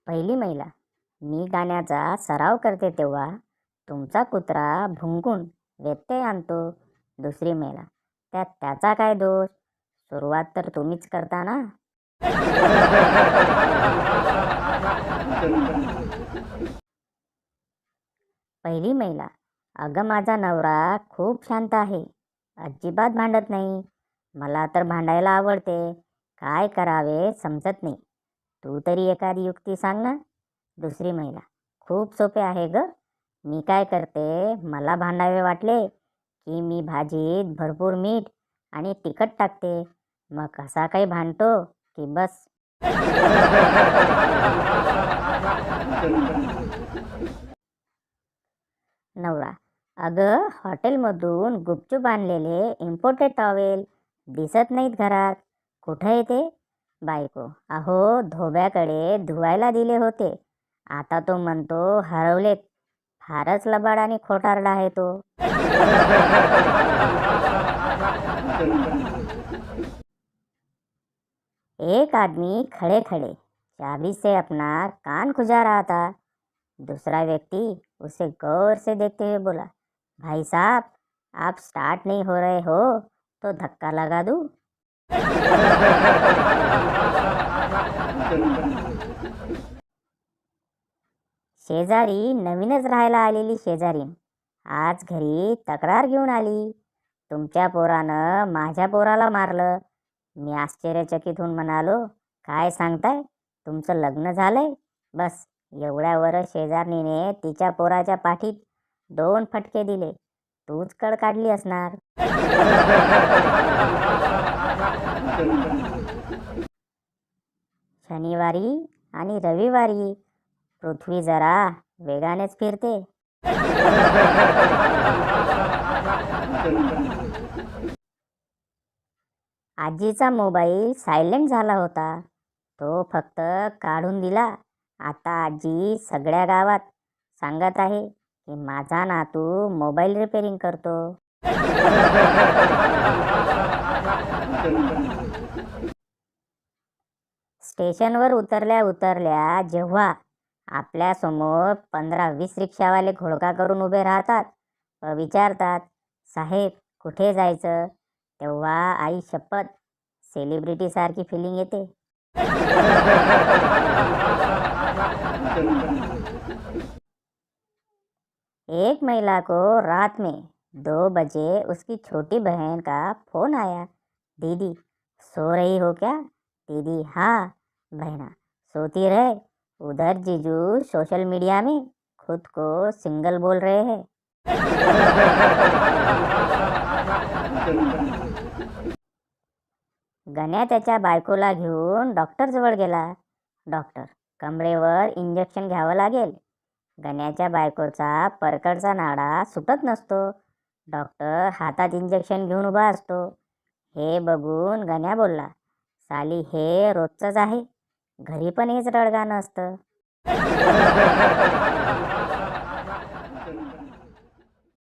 पहिली महिला. मी गाण्याचा सराव करते तेव्हा तुमचा कुत्रा भुंकून व्यत्यय आणतो. दुसरी महिला. त्यात त्याचा काय दोष? सुरुवात तर तुम्हीच करता ना. पहिली महिला. अगं माझा नवरा खूप शांत आहे, अजिबात भांडत नाही. मला तर भांडायला आवडते. काय करावे समजत नाही. तू तरी एखादी युक्ती सांग ना. दुसरी महिला. खूप सोपे आहे ग. मी काय करते, मला भांडावे वाटले की मी भाजीत भरपूर मीठ आणि तिखट टाकते. मग कसा काही भांडतो की बस. नवरा. अगं हॉटेलमधून गुपचूप आणलेले इम्पोर्टेड टॉवेल दिसत नाहीत घरात, कुठं येते? बायको. अहो धोब्याकडे धुवायला दिले होते, आता तो म्हणतो हरवलेत. फारच लबाड आणि खोटारडा आहे तो. एक आदमी खड़े खड़े चाबी से अपना कान खुजा रहा था। दूसरा व्यक्ति उसे गौर से देखते हुए बोला, भाई साहब आप स्टार्ट नहीं हो रहे हो तो धक्का लगा दूं? शेजारी नवीनच राहायला आलेली शेजारीन आज घरी तक्रार घेऊन आली. तुमच्या पोरानं माझ्या पोराला मारलं. मी आश्चर्यचकित होऊन म्हणालो, काय सांगताय? तुमचं लग्न झालंय? बस एवढ्यावर शेजारणीने तिच्या पोराच्या पाठीत 2 फटके दिले. तूच कळ काढली असणार. शनिवारी आणि रविवारी पृथ्वी जरा वेगानेच फिरते. आजीचा मोबाईल सायलेंट झाला होता, तो फक्त काढून दिला. आता आजी सगळ्या गावात सांगत आहे की माझा नातू मोबाईल रिपेअरिंग करतो. स्टेशनवर उतरल्या उतरल्या जेव्हा आपल्यासमोर 15-20 रिक्षावाले घोडका करून उभे राहतात व विचारतात, साहेब कुठे जायचं? तेव्हा आई शपथ सेलिब्रिटी सारखी फिलिंग येते. एक महिला को रात में 2 बजे उसकी छोटी बहन का फोन आया, दीदी सो रही हो क्या? दीदी हाँ. बहना सोती रहे, उधर जीजू सोशल मीडिया में खुद को सिंगल बोल रहे हैं. गण्या त्याच्या बायकोला घेऊन डॉक्टरजवळ गेला. डॉक्टर. कमरेवर इंजेक्शन घ्यावं लागेल. गण्याच्या बायकोचा परकडचा नाडा सुटत नसतो. डॉक्टर हातात इंजेक्शन घेऊन उभा असतो. हे बघून गण्या बोलला, साली हे रोजचंच आहे, घरी पण हेच रडगाणं असतं.